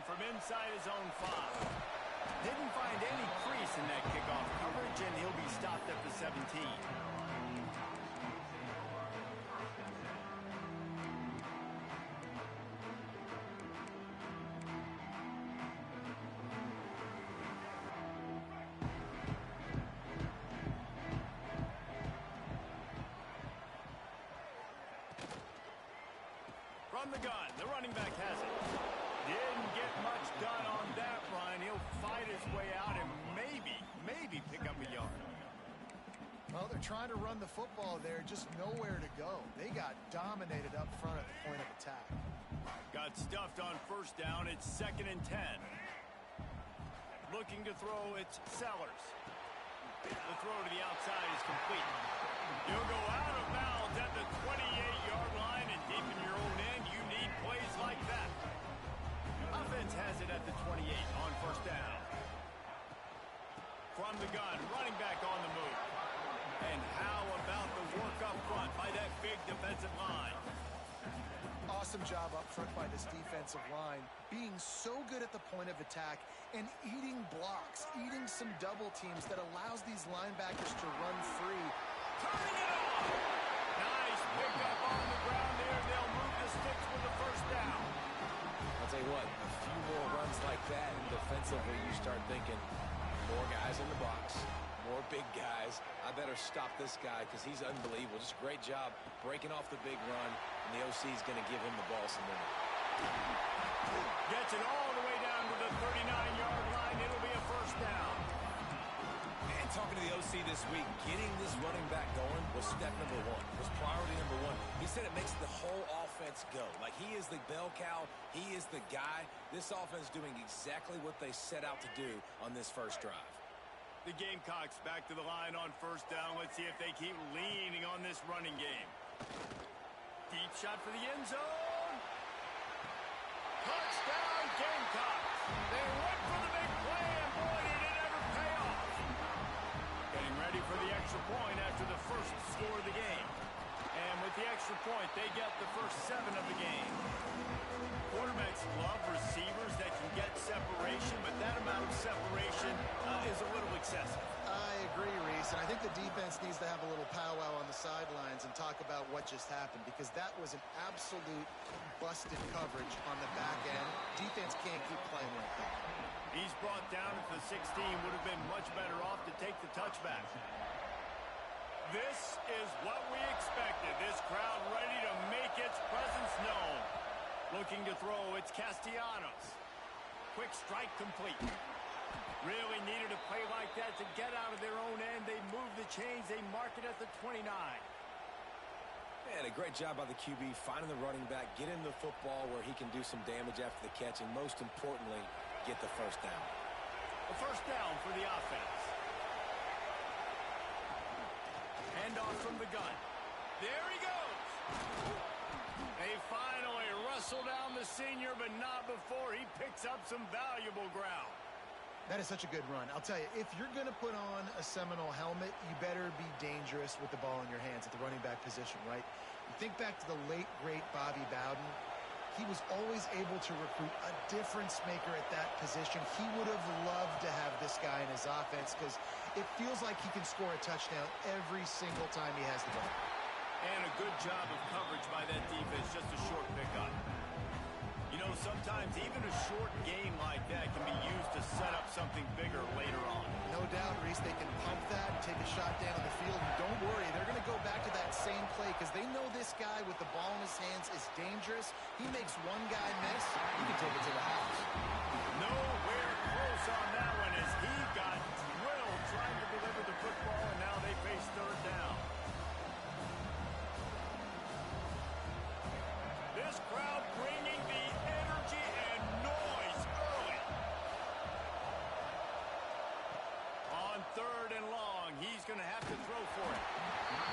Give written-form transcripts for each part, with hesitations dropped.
from inside his own 5. Didn't find any crease in that kickoff coverage, and he'll be stopped at the 17. From the gun, the running back has it. Didn't get much done on that run. He'll fight his way out and maybe pick up a yard. Well, they're trying to run the football there, just nowhere to go. They got dominated up front at the point of attack. Got stuffed on first down. It's 2nd and 10. Looking to throw, it's Sellers. The throw to the outside is complete. You'll go out of bounds at the 28-yard line, and deep in your own end, you need plays like that. Offense has it at the 28 on first down. From the gun, running back on the move. And how about the work up front by that big defensive line? Awesome job up front by this defensive line, being so good at the point of attack and eating blocks, eating some double teams that allows these linebackers to run free. Turning it off! Nice pickup on the ground there. They'll move the sticks with the first down. I'll tell you what, a few more runs like that, and defensively you start thinking, more guys in the box, more big guys. I better stop this guy because he's unbelievable. Just a great job breaking off the big run, and the OC is going to give him the ball some minute. Gets it all the way down to the 39-yard line. It'll be a first down. And talking to the OC this week, getting this running back going was step number 1, was priority number 1. He said it makes the whole offense go. Like, he is the bell cow. He is the guy. This offense is doing exactly what they set out to do on this first drive. The Gamecocks back to the line on first down. Let's see if they keep leaning on this running game. Deep shot for the end zone. Touchdown, Gamecocks. They went for the big play, and boy, did it ever pay off. Getting ready for the extra point after the first score of the game. And with the extra point, they get the first 7 of the game. Quarterbacks love receivers that can get separation, but that amount of separation is a little excessive. I agree, Reese, and I think the defense needs to have a little powwow on the sidelines and talk about what just happened, because that was an absolute busted coverage on the back end. Defense can't keep playing like that. He's brought down at the 16. Would have been much better off to take the touchback. This is what we expected. This crowd ready to make its presence known. Looking to throw, it's Castellanos. Quick strike complete. Really needed a play like that to get out of their own end. They move the chains. They mark it at the 29. And a great job by the QB finding the running back, getting the football where he can do some damage after the catch, and most importantly, get the first down. A first down for the offense. Handoff from the gun. There he goes. They finally wrestle down the senior, but not before he picks up some valuable ground. That is such a good run. I'll tell you, if you're going to put on a Seminole helmet, you better be dangerous with the ball in your hands at the running back position, right? You think back to the late, great Bobby Bowden. He was always able to recruit a difference maker at that position. He would have loved to have this guy in his offense because it feels like he can score a touchdown every single time he has the ball. And a good job of coverage by that defense, just a short pickup. You know, sometimes even a short game like that can be used to set up something bigger later on. No doubt, Reese, they can pump that and take a shot down the field. And don't worry, they're going to go back to that same play because they know this guy with the ball in his hands is dangerous. He makes one guy miss, he can take it to the house. Nowhere close on that one as he got drilled trying to deliver the football, and now they face third down. This crowd bringing the energy and noise early. On third and long, he's going to have to throw for it.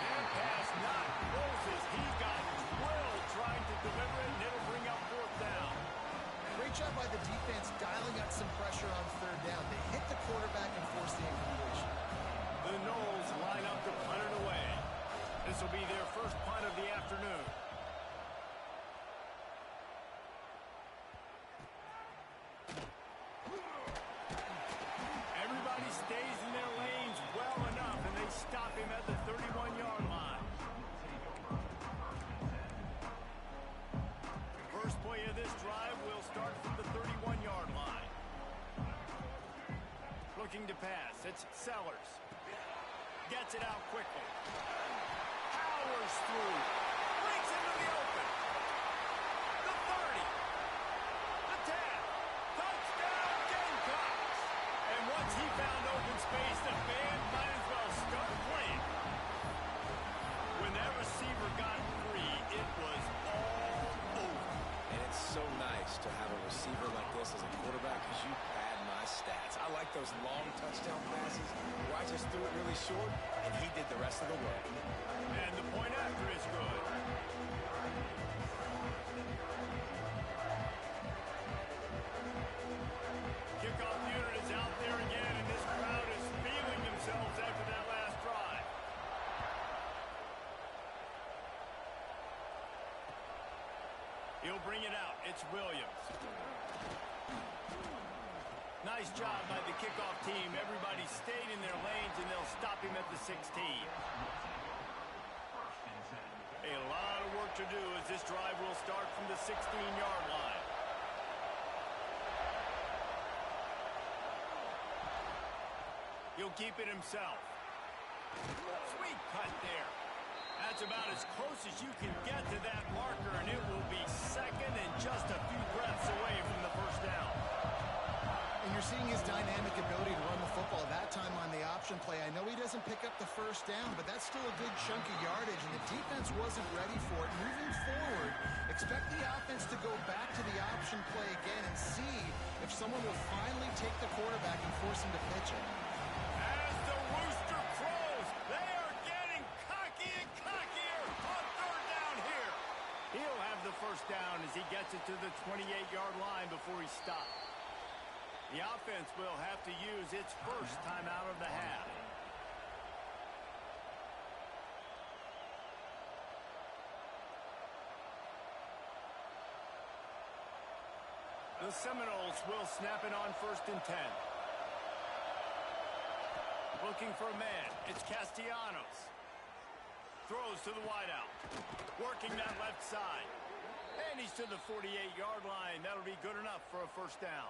And pass not closes. He got drilled trying to deliver it, and it'll bring up fourth down. Great job by the defense dialing up some pressure on third down. They hit the quarterback and forced the incompletion. The Noles line up to punt it away. This will be their first punt of the afternoon. looking to pass. It's Sellers. Gets it out quickly. Powers through. Breaks into the open. The 30. The 10. Touchdown Gamecocks. And once he found open space, the band might as well start playing. When that receiver got free, it was all over. And it's so nice to have a receiver like this as a quarterback because you pad my stats. I like those long touchdown passes where I just threw it really short and he did the rest of the work. And the point after is good. Kickoff unit is out there again, and this crowd is feeling themselves after that last drive. He'll bring it out. It's Williams. Nice job by the kickoff team. Everybody stayed in their lanes, and they'll stop him at the 16. A lot of work to do as this drive will start from the 16-yard line. He'll keep it himself. Sweet cut there. That's about as close as you can get to that marker, and it will be second and just a few breaths away from the first down. And you're seeing his dynamic ability to run the football. That time on the option play, I know he doesn't pick up the first down, but that's still a good chunk of yardage, and the defense wasn't ready for it. Moving forward, expect the offense to go back to the option play again and see if someone will finally take the quarterback and force him to pitch it. As the rooster crows, they are getting cocky and cockier on third down here. He'll have the first down as he gets it to the 28-yard line before he stops. The offense will have to use its first timeout of the half. The Seminoles will snap it on 1st and 10. Looking for a man. It's Castellanos. Throws to the wideout. Working that left side. And he's to the 48-yard line. That'll be good enough for a first down.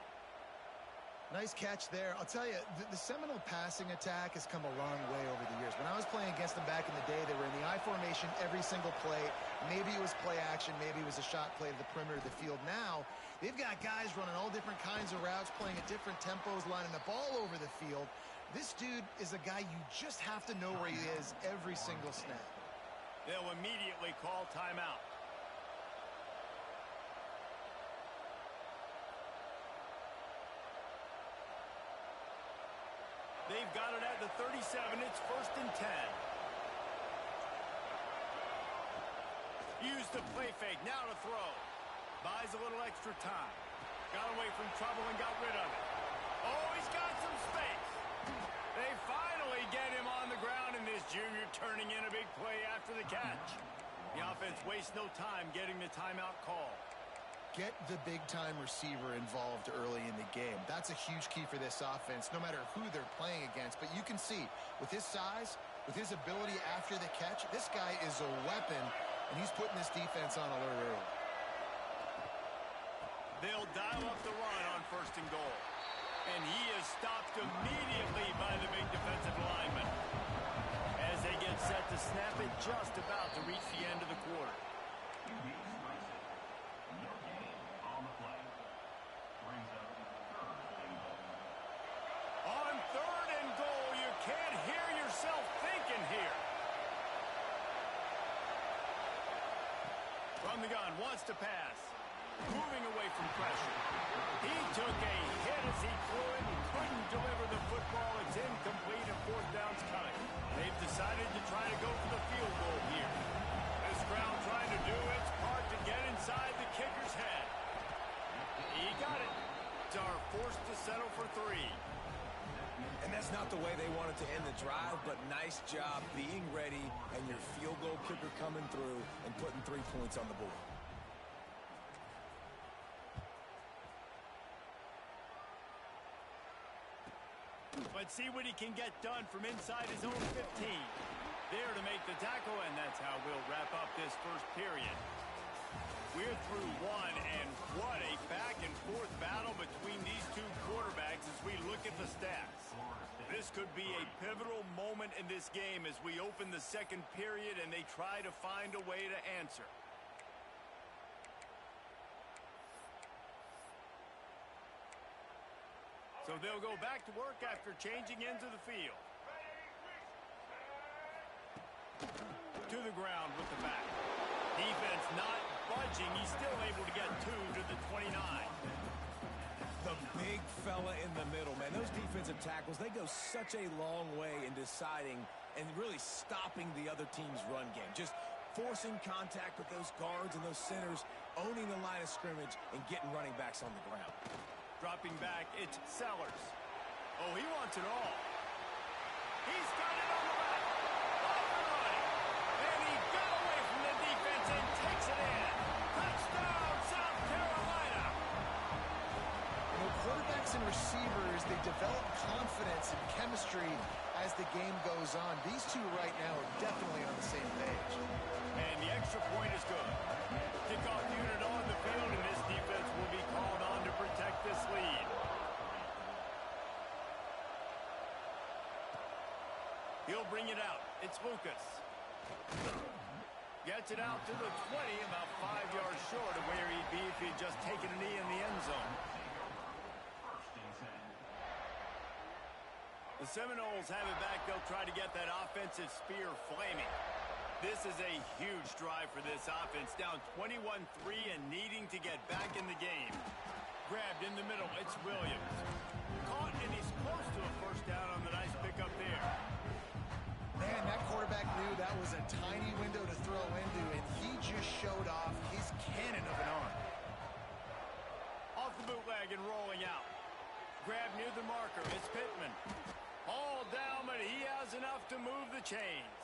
Nice catch there. I'll tell you, the Seminole passing attack has come a long way over the years. When I was playing against them back in the day, they were in the I formation every single play. Maybe it was play action. Maybe it was a shot play to the perimeter of the field. Now, they've got guys running all different kinds of routes, playing at different tempos, lining the ball over the field. This dude is a guy you just have to know where he is every single snap. They'll immediately call timeout. They've got it at the 37. It's 1st and 10. Use the play fake. Now to throw. Buys a little extra time. Got away from trouble and got rid of it. Oh, he's got some space. They finally get him on the ground, and this junior turning in a big play after the catch. The offense wastes no time getting the timeout call. Get the big-time receiver involved early in the game. That's a huge key for this offense, no matter who they're playing against. But you can see, with his size, with his ability after the catch, this guy is a weapon, and he's putting this defense on alert early. They'll dial up the run on 1st and goal. And he is stopped immediately by the big defensive lineman. As they get set to snap it, just about to reach the end of the quarter. On 3rd and goal, you can't hear yourself thinking here. From the gun, wants to pass. Moving away from pressure. He took a hit as he threw it and couldn't deliver the football. It's incomplete and 4th down's coming. They've decided to try to go for the field goal here. This crowd trying to do its part to get inside the kicker's head. He got it. Are forced to settle for 3. And that's not the way they wanted to end the drive, but nice job being ready and your field goal kicker coming through and putting 3 points on the board. Let's see what he can get done from inside his own 15. There to make the tackle, and that's how we'll wrap up this first period. We're through one, and what a back-and-forth battle between these two quarterbacks as we look at the stats. This could be a pivotal moment in this game as we open the second period and they try to find a way to answer. So they'll go back to work after changing into the field. To the ground with the back. Defense not budging. He's still able to get 2 to the 29. The big fella in the middle, man. Those defensive tackles, they go such a long way in deciding and really stopping the other team's run game. Just forcing contact with those guards and those centers, owning the line of scrimmage, and getting running backs on the ground. Dropping back, it's Sellers. Oh, he wants it all. He's got it on the back. Off and running. And he got away from the defense and takes it in. Touchdown, South Carolina. You know, quarterbacks and receivers, they develop confidence and chemistry as the game goes on. These two right now are definitely on the same page. And the extra point is good. Kickoff unit on the field, and this defense will be called on to protect this lead. He'll bring it out. It's Lucas. Gets it out to the 20, about 5 yards short of where he'd be if he'd just taken a knee in the end zone. The Seminoles have it back. They'll try to get that offensive spear flaming. This is a huge drive for this offense. Down 21-3 and needing to get back in the game. Grabbed in the middle. It's Williams. Caught, and he's close to a first down on the nice pickup there. Man, that quarterback knew that was a tiny window to throw into, and he just showed off his cannon of an arm. Off the bootleg and rolling out. Grab near the marker. It's Pittman. All down, but he has enough to move the chains.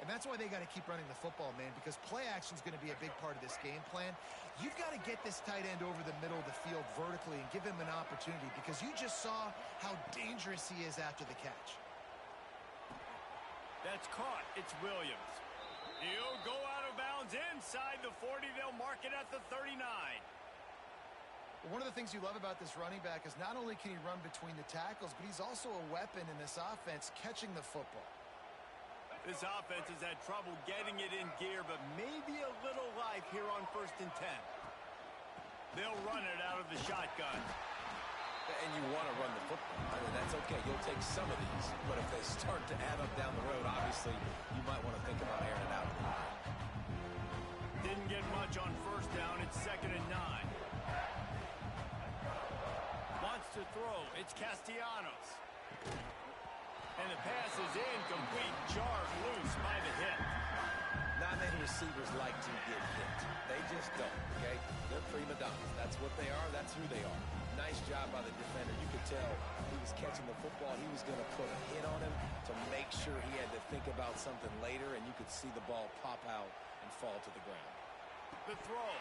And that's why they got to keep running the football, man, because play action is going to be a big part of this game plan. You've got to get this tight end over the middle of the field vertically and give him an opportunity, because you just saw how dangerous he is after the catch. That's caught. It's Williams. He'll go out of bounds inside the 40. They'll mark it at the 39. One of the things you love about this running back is not only can he run between the tackles, but he's also a weapon in this offense catching the football. This offense has had trouble getting it in gear, but maybe a little life here on 1st and 10. They'll run it out of the shotgun. And you want to run the football. I mean, that's okay. You'll take some of these. But if they start to add up down the road, obviously, you might want to think about airing it out. Didn't get much on 1st down. It's 2nd and 9. Wants to throw. It's Castellanos. And the pass is incomplete. Jarred loose by the hit. Not many receivers like to get hit. They just don't, okay? They're prima donnas. That's what they are. That's who they are. Nice job by the defender. You could tell he was catching the football. He was going to put a hit on him to make sure he had to think about something later, and you could see the ball pop out and fall to the ground. The throw.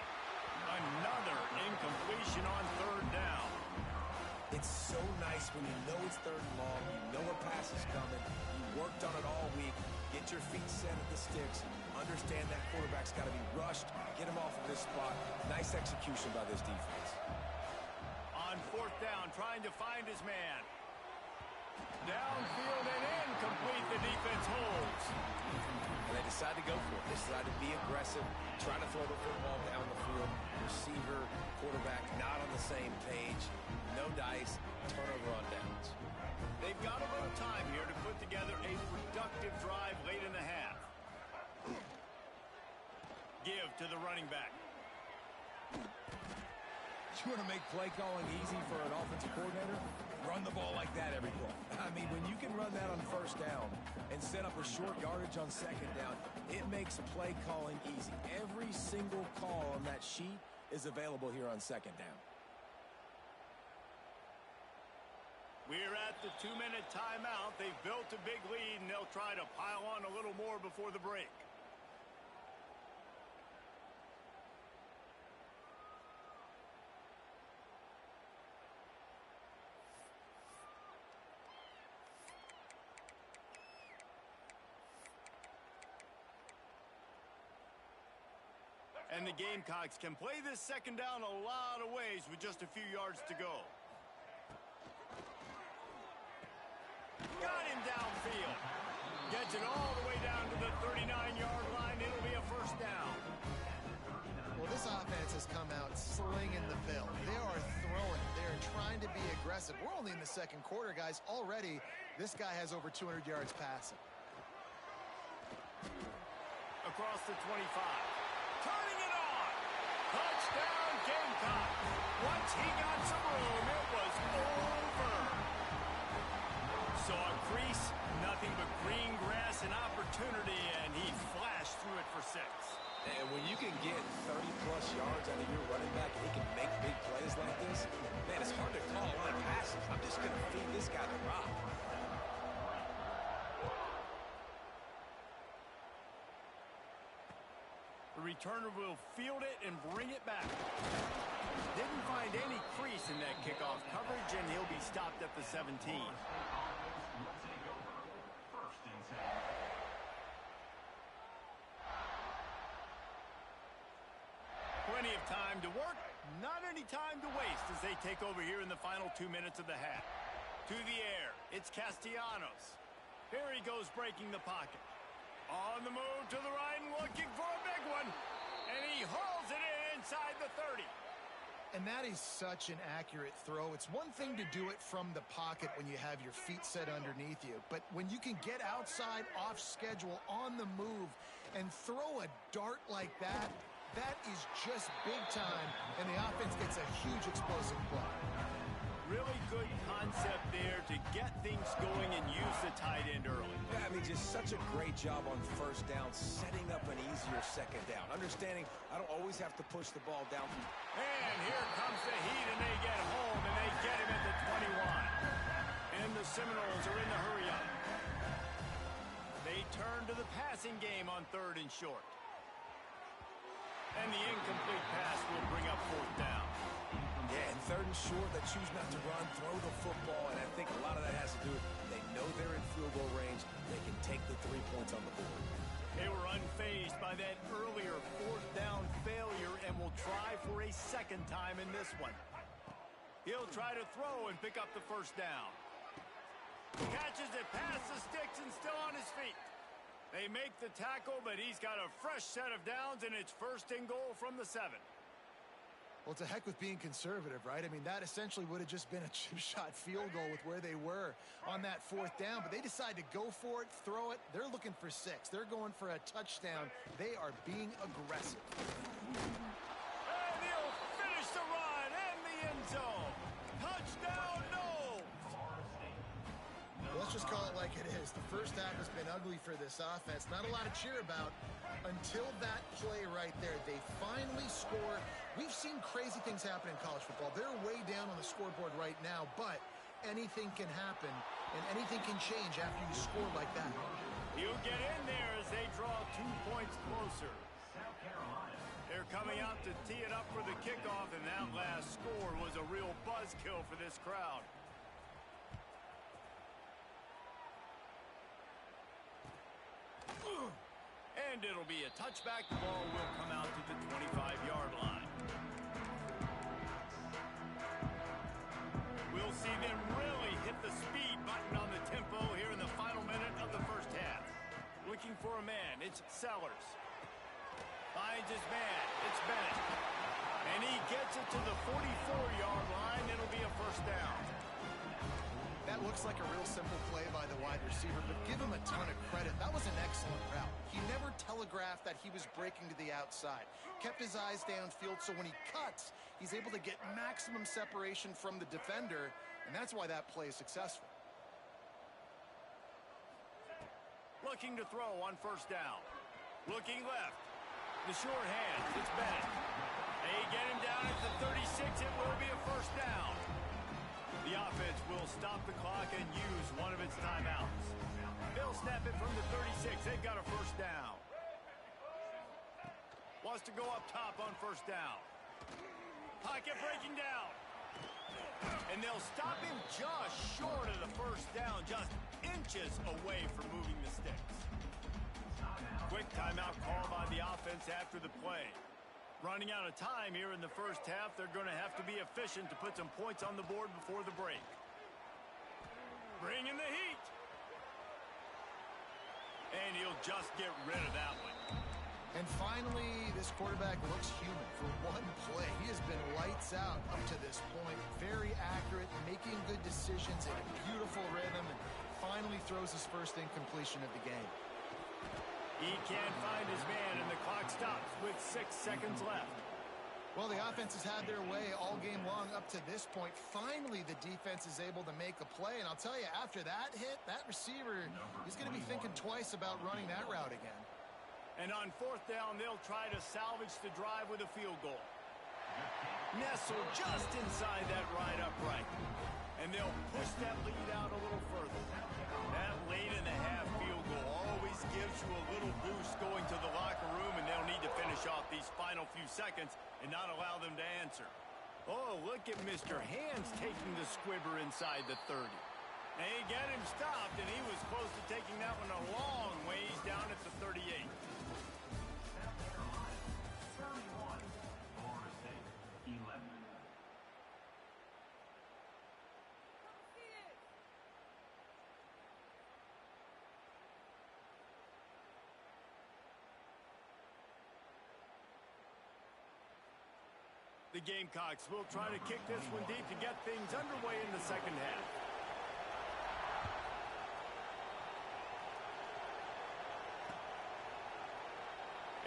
Another incompletion on 3rd down. It's so nice when you know it's 3rd and long, you know a pass is coming, you worked on it all week, get your feet set at the sticks, understand that quarterback's got to be rushed, get him off of this spot. Nice execution by this defense. On 4th down, trying to find his man. Downfield and incomplete. The defense holds. And they decide to go for it. They decide to be aggressive, try to throw the football down the field. Receiver, quarterback, not on the same page. No dice, turnover on downs. They've got a little time here to put together a productive drive late in the half. Give to the running back. You want to make play calling easy for an offensive coordinator? Run the ball like that every play. I mean, when you can run that on 1st down and set up a short yardage on 2nd down, it makes play calling easy. Every single call on that sheet is available here on 2nd down. We're at the 2-minute timeout. They've built a big lead, and they'll try to pile on a little more before the break. And the Gamecocks can play this 2nd down a lot of ways with just a few yards to go. downfield. Gets it all the way down to the 39-yard line. It'll be a first down. Well, this offense has come out slinging the bill. They are throwing. They are trying to be aggressive. We're only in the second quarter, guys. Already, this guy has over 200 yards passing. Across the 25. Turning it on. Touchdown, Gamecock. Once he got some room, it was over. Saw a crease, nothing but green grass and opportunity, and he flashed through it for 6. And when you can get 30-plus yards out of your running back and he can make big plays like this, man, it's hard to call a lot of passes. I'm just going to feed this guy the rock. The returner will field it and bring it back. Didn't find any crease in that kickoff coverage, and he'll be stopped at the 17. Plenty of time to work, not any time to waste as they take over here in the final 2 minutes of the half. To the air, it's Castellanos. Here he goes breaking the pocket. On the move to the right and looking for a big one. And he hauls it in inside the 30. And that is such an accurate throw. It's one thing to do it from the pocket when you have your feet set underneath you. But when you can get outside, off schedule, on the move, and throw a dart like that, that is just big time. And the offense gets a huge explosive play. Really good concept there to get things going and use the tight end early. Yeah, I mean, just such a great job on first down, setting up an easier second down. Understanding I don't always have to push the ball down. And here comes the heat, and they get home, and they get him at the 21. And the Seminoles are in the hurry-up. They turn to the passing game on 3rd and short. And the incomplete pass will bring up 4th down. Yeah, and 3rd and short, they choose not to run, throw the football, and I think a lot of that has to do with they know they're in field goal range. They can take the 3 points on the board. They were unfazed by that earlier 4th down failure and will try for a second time in this one. He'll try to throw and pick up the 1st down. Catches it past the sticks and still on his feet. They make the tackle, but he's got a fresh set of downs, and it's 1st and goal from the 7. Well, to heck with being conservative, right? I mean, that essentially would have just been a chip shot field goal with where they were on that 4th down. But they decide to go for it, throw it. They're looking for 6. They're going for a touchdown. They are being aggressive. And he'll finish the run in the end zone. Touchdown, no! Let's just call it like it is. The first half has been ugly for this offense. Not a lot to cheer about until that play right there. They finally score. We've seen crazy things happen in college football. They're way down on the scoreboard right now, but anything can happen, and anything can change after you score like that. He'll get in there as they draw 2 points closer. They're coming out to tee it up for the kickoff, and that last score was a real buzzkill for this crowd. And it'll be a touchback. The ball will come out to the 25-yard line. We'll see them really hit the speed button on the tempo here in the final minute of the first half. Looking for a man. It's Sellers. Finds his man. It's Bennett. And he gets it to the 44-yard line. It'll be a 1st down. That looks like a real simple play by the wide receiver, but give him a ton of credit. That was an excellent route. He never telegraphed that he was breaking to the outside. Kept his eyes downfield, so when he cuts, he's able to get maximum separation from the defender, and that's why that play is successful. Looking to throw on 1st down. Looking left. The short hand. It's Bennett. They get him down at the 36. It will be a 1st down. The offense will stop the clock and use one of its timeouts. They'll snap it from the 36. They've got a 1st down. Wants to go up top on 1st down. Pocket breaking down. And they'll stop him just short of the 1st down, just inches away from moving the sticks. Quick timeout call by the offense after the play. Running out of time here in the first half. They're going to have to be efficient to put some points on the board before the break. Bringing the heat. And he'll just get rid of that one. And finally, this quarterback looks human for one play. He has been lights out up to this point. Very accurate, making good decisions in a beautiful rhythm, and finally throws his first incompletion of the game. He can't find his man, and the clock stops with 6 seconds left. Well, the offense has had their way all game long up to this point. Finally, the defense is able to make a play, and I'll tell you, after that hit, that receiver, he's going to be thinking twice about running that route again. And on 4th down, they'll try to salvage the drive with a field goal. Nestled just inside that right upright. And they'll push that lead out a little further. That late in the half field goal always gives you a little boost going to the locker room, and they'll need to finish off these final few seconds and not allow them to answer. Oh, look at Mr. Hands taking the squibber inside the 30. They get him stopped, and he was close to taking that one a long ways down at the 38. The Gamecocks will try to kick this one deep to get things underway in the second half.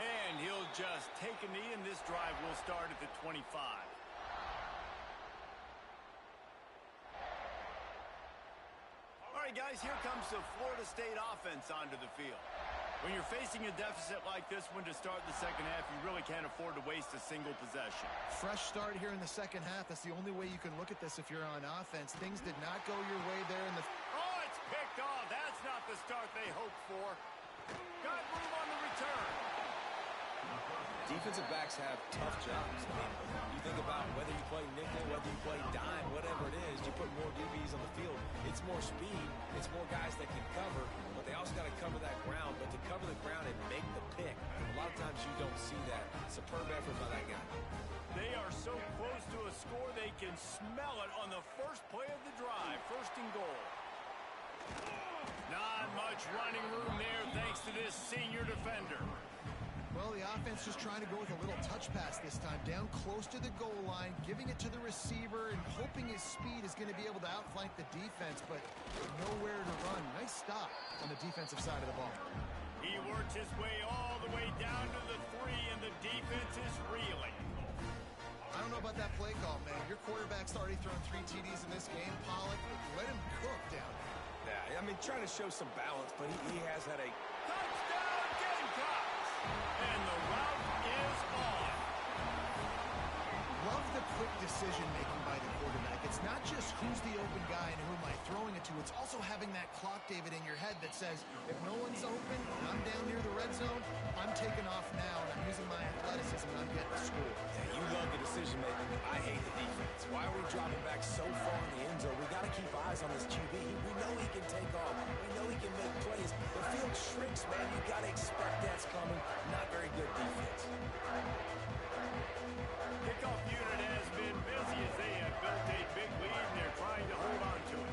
And he'll just take a knee, and this drive will start at the 25. All right, guys, here comes the Florida State offense onto the field. When you're facing a deficit like this one to start the second half, you really can't afford to waste a single possession. Fresh start here in the second half. That's the only way you can look at this if you're on offense. Things did not go your way there in the... Oh, it's picked off. That's not the start they hoped for. Got room on the return. Defensive backs have tough jobs. I mean, you think about whether you play nickel, whether you play dime, whatever it is, you put more DBs on the field. It's more speed. It's more guys that can cover, but they also got to cover that ground. But to cover the ground and make the pick, a lot of times you don't see that. Superb effort by that guy. They are so close to a score, they can smell it on the first play of the drive. First and goal. Not much running room there thanks to this senior defender. Well, the offense just trying to go with a little touch pass this time. Down close to the goal line, giving it to the receiver and hoping his speed is going to be able to outflank the defense, but nowhere to run. Nice stop on the defensive side of the ball. He works his way all the way down to the 3, and the defense is reeling. I don't know about that play call, man. Your quarterback's already thrown 3 TDs in this game. Pollock, let him cook down there. Yeah, I mean, trying to show some balance, but he has had a... Touchdown, Gamecocks! And the route is on. Love the quick decision-making by the quarterback. It's not just who's the open guy and who am I throwing it to. It's also having that clock, David, in your head that says, if no one's open and I'm down near the red zone, I'm taking off now, and I'm using my athleticism, and I'm getting the score. Yeah, you love the decision-making. I hate the defense. Why are we dropping back so far in the end zone? We got to keep eyes on this QB. We know he can take off. We know he can make plays. The field shrinks, man. You got to expect that's coming. Not very good defense. Kickoff unit has been busy as they have built a big lead, and they're trying to hold on to it.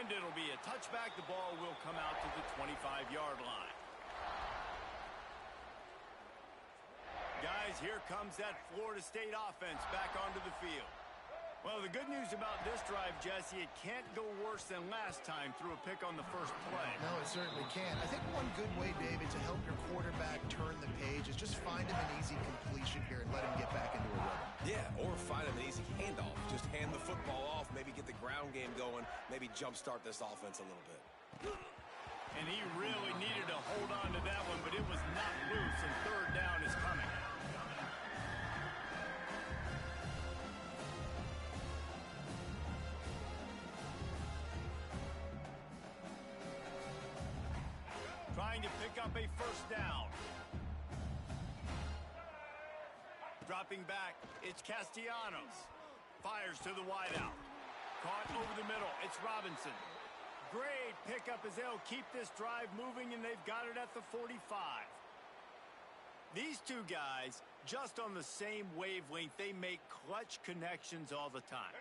And it'll be a touchback. The ball will come out to the 25-yard line. Guys, here comes that Florida State offense back onto the field. Well, the good news about this drive, Jesse, it can't go worse than last time through a pick on the first play. No, it certainly can't. I think one good way, David, to help your quarterback turn the page is just find him an easy completion here and let him get back into a rhythm. Yeah, or find him an easy handoff. Just hand the football off, maybe get the ground game going, maybe jumpstart this offense a little bit. And he really needed to hold on to that one, but it was not loose, and third down is coming. Trying to pick up a first down. Dropping back, it's Castellanos. Fires to the wideout. Caught over the middle, it's Robinson. Great pickup as they'll keep this drive moving, and they've got it at the 45. These two guys, just on the same wavelength, they make clutch connections all the time.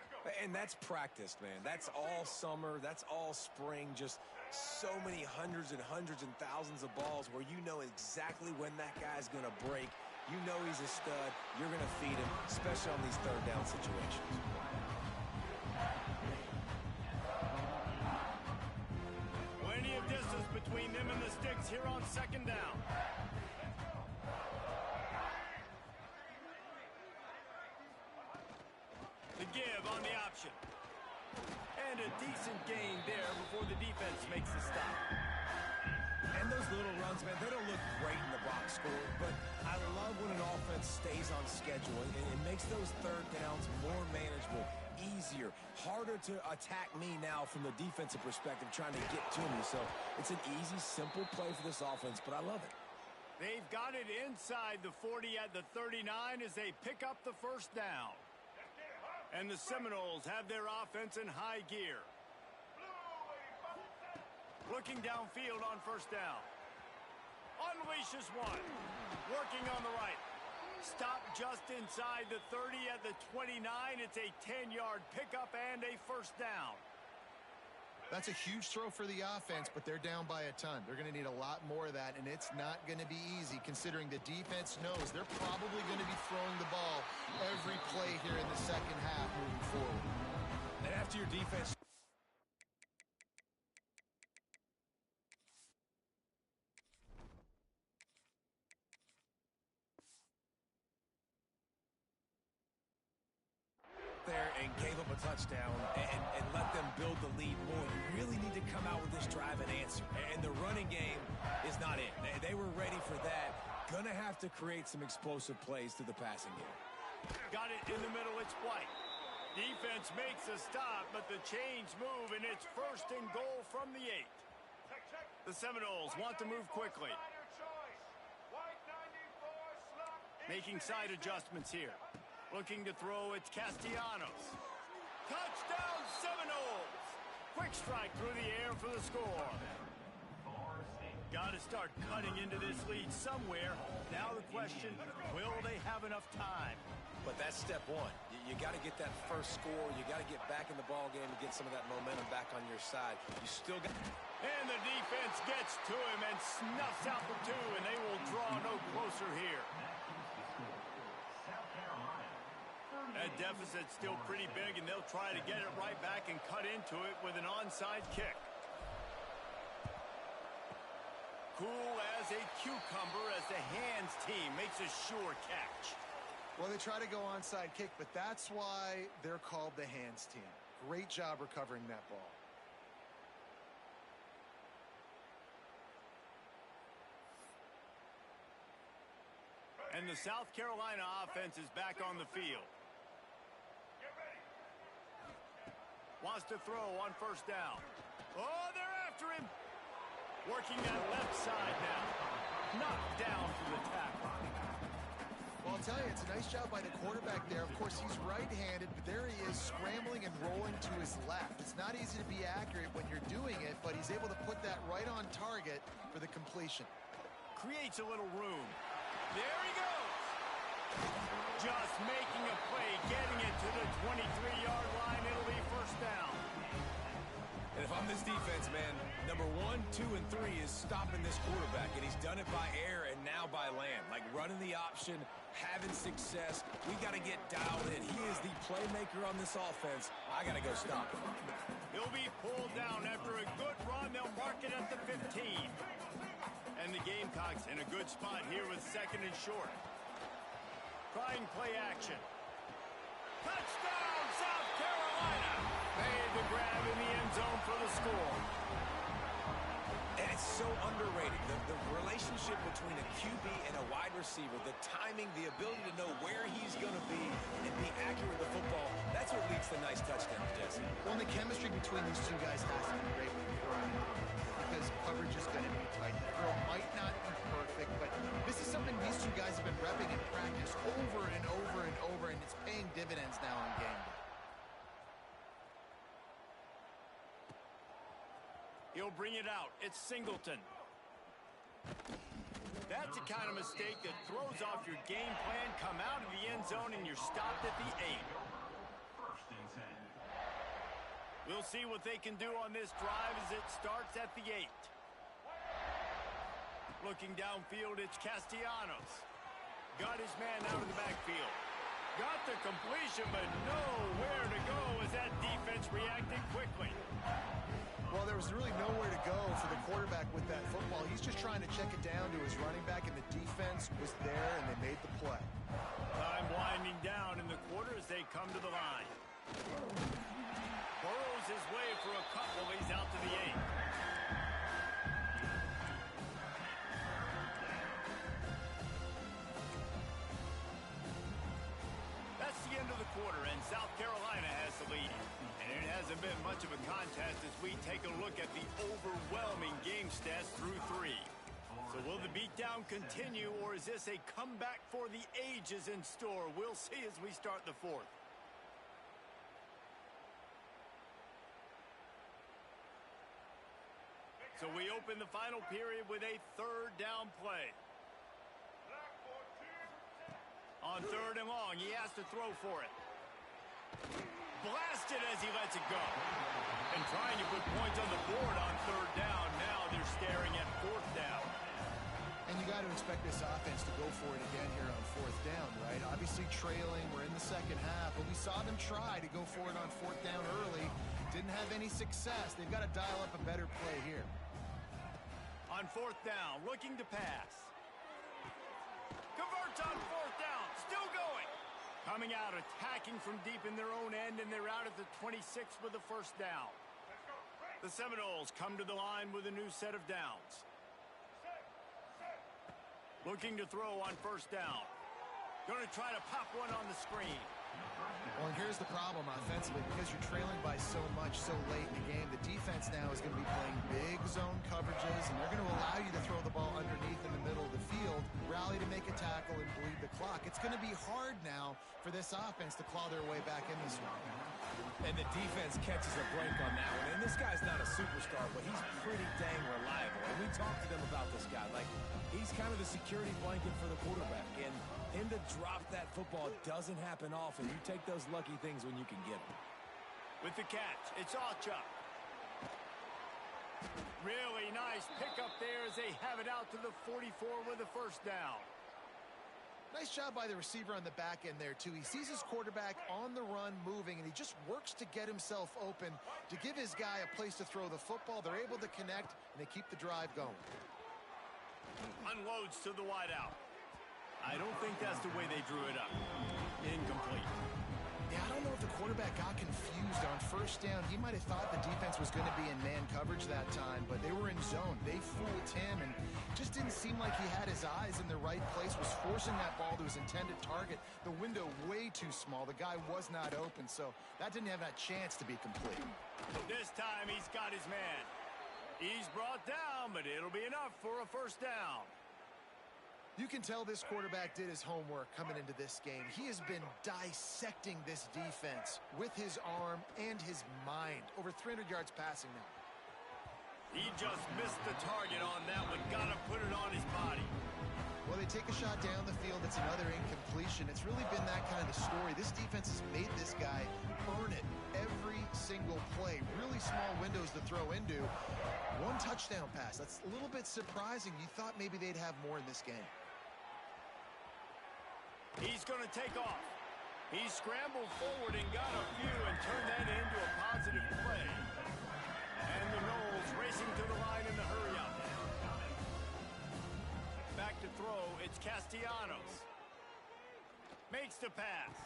And that's practiced, man. That's all summer. That's all spring. Just so many hundreds and thousands of balls where you know exactly when that guy's going to break. You know he's a stud. You're going to feed him, especially on these third down situations. Plenty of distance between them and the sticks here on second down. The give on the option. And a decent gain there before the defense makes the stop. And those little runs, man, they don't look great in the box score, but I love when an offense stays on schedule and it makes those third downs more manageable, easier, harder to attack me now from the defensive perspective trying to get to me. So it's an easy, simple play for this offense, but I love it. They've got it inside the 40 at the 39 as they pick up the first down. And the Seminoles have their offense in high gear. Looking downfield on first down. Unleashes one. Working on the right. Stop just inside the 30 at the 29. It's a 10-yard pickup and a first down. That's a huge throw for the offense, but they're down by a ton. They're going to need a lot more of that, and it's not going to be easy considering the defense knows they're probably going to be throwing the ball every play here in the second half moving forward. And after your defense... there and gave up a touchdown and let them build the lead more. You really need to come out with this drive and answer. And the running game is not it. They were ready for that. Gonna have to create some explosive plays through the passing game. Got it in the middle. It's White. Defense makes a stop, but the chains move, and it's first and goal from the 8. The Seminoles want to move quickly. Making side adjustments here. Looking to throw, it's Castellanos. Touchdown, Seminoles! Quick strike through the air for the score. Got to start cutting into this lead somewhere. Now the question, will they have enough time? But that's step one. You got to get that first score. You got to get back in the ball game and get some of that momentum back on your side. You still got... And the defense gets to him and snuffs out the 2, and they will draw no closer here. That deficit's still pretty big, and they'll try to get it right back and cut into it with an onside kick. Cool as a cucumber as the hands team makes a sure catch. Well, they try to go onside kick, but that's why they're called the hands team. Great job recovering that ball. And the South Carolina offense is back on the field. Wants to throw on first down. Oh, they're after him. Working that left side now. Knocked down for the tackle. Well, I'll tell you, it's a nice job by the quarterback there. Of course, he's right-handed, but there he is scrambling and rolling to his left. It's not easy to be accurate when you're doing it, but he's able to put that right on target for the completion. Creates a little room. There he goes. Just making a play, getting it to the 23-yard line. It'll be first down. And if I'm this defense, man, number 1, 2, and 3 is stopping this quarterback, and he's done it by air and now by land. Like running the option, having success. We got to get dialed in. He is the playmaker on this offense. I got to go stop him. He'll be pulled down after a good run. They'll mark it at the 15. And the Gamecocks in a good spot here with second and short. Trying play action. Touchdown, South Carolina! Made the grab in the end zone for the score. And it's so underrated. The relationship between a QB and a wide receiver, the timing, the ability to know where he's going to be and be accurate with the football, that's what leads to nice touchdowns, Jesse. Well, and the chemistry between these two guys has to be great when you're throwing because coverage is going to be tight. The throw might not be perfect, but this is something these two guys have been repping in practice over and over and over, and it's paying dividends now in game day. He'll bring it out. It's Singleton. That's the kind of mistake that throws off your game plan. Come out of the end zone and you're stopped at the 8. We'll see what they can do on this drive as it starts at the 8. Looking downfield, it's Castellanos. Got his man out of the backfield. Got the completion, but nowhere to go as that defense reacted quickly. Well, there was really nowhere to go for the quarterback with that football. He's just trying to check it down to his running back, and the defense was there, and they made the play. Time winding down in the quarter as they come to the line. Burrows his way for a couple. He's out to the 8. That's the end of the quarter, and South Carolina has the lead. And it hasn't been much of a contest as we take a look at the overwhelming game stats through 3. So will the beatdown continue, or is this a comeback for the ages in store? We'll see as we start the 4th. So we open the final period with a 3rd down play. On 3rd and long, he has to throw for it. Blasted as he lets it go. And trying to put points on the board on 3rd down. Now they're staring at 4th down. And you got to expect this offense to go for it again here on 4th down, right? Obviously trailing, we're in the second half, but we saw them try to go for it on 4th down early. Didn't have any success. They've got to dial up a better play here. On 4th down, looking to pass. Converts on 4th down, still going. Coming out, attacking from deep in their own end, and they're out at the 26 with the 1st down. The Seminoles come to the line with a new set of downs. Looking to throw on 1st down. Going to try to pop one on the screen. Well, and here's the problem offensively. Because you're trailing by so much so late in the game, the defense now is going to be playing big zone coverages, and they're going to allow you to throw the ball underneath in the middle of the field, rally to make a tackle, and bleed the clock. It's going to be hard now for this offense to claw their way back in this one. And the defense catches a break on that one. And this guy's not a superstar, but he's pretty dang reliable. And we talked to them about this guy. Like, he's kind of the security blanket for the quarterback. And him to drop that football doesn't happen often. You take those lucky things when you can get them. With the catch, it's Alchuk. Really nice pickup there as they have it out to the 44 with the 1st down. Nice job by the receiver on the back end there, too. He sees his quarterback on the run moving, and he just works to get himself open to give his guy a place to throw the football. They're able to connect, and they keep the drive going. Unloads to the wideout. I don't think that's the way they drew it up. Incomplete. Yeah, I don't know if the quarterback got confused on 1st down. He might have thought the defense was going to be in man coverage that time, but they were in zone. They fooled him, and just didn't seem like he had his eyes in the right place, was forcing that ball to his intended target. The window way too small. The guy was not open, so that didn't have that chance to be complete. This time he's got his man. He's brought down, but it'll be enough for a 1st down. You can tell this quarterback did his homework coming into this game. He has been dissecting this defense with his arm and his mind. Over 300 yards passing now. He just missed the target on that one. Got to put it on his body. Well, they take a shot down the field. It's another incompletion. It's really been that kind of story. This defense has made this guy earn it every single play. Really small windows to throw into. One touchdown pass. That's a little bit surprising. You thought maybe they'd have more in this game. He's going to take off. He scrambled forward and got a few and turned that into a positive play. And the Noles racing to the line in the hurry-up. Back to throw, it's Castellanos. Makes the pass.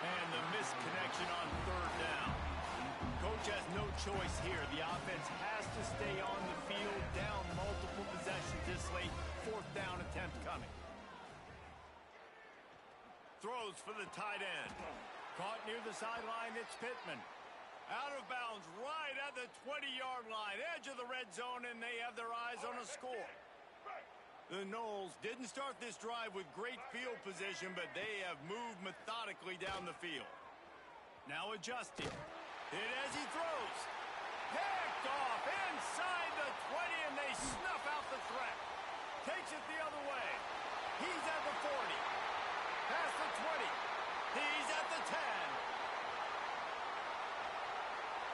And the missed connection on 3rd down. Coach has no choice here. The offense has to stay on the field, down multiple possessions this late. 4th down attempt coming. Throws for the tight end. Caught near the sideline, it's Pittman. Out of bounds right at the 20-yard line. Edge of the red zone, and they have their eyes on a score. The Noles didn't start this drive with great field position, but they have moved methodically down the field. Now adjusting. Hit as he throws. Picked off inside the 20, and they snuff out the threat. Take takes it the other way. He's at the 40. Past the 20. He's at the 10.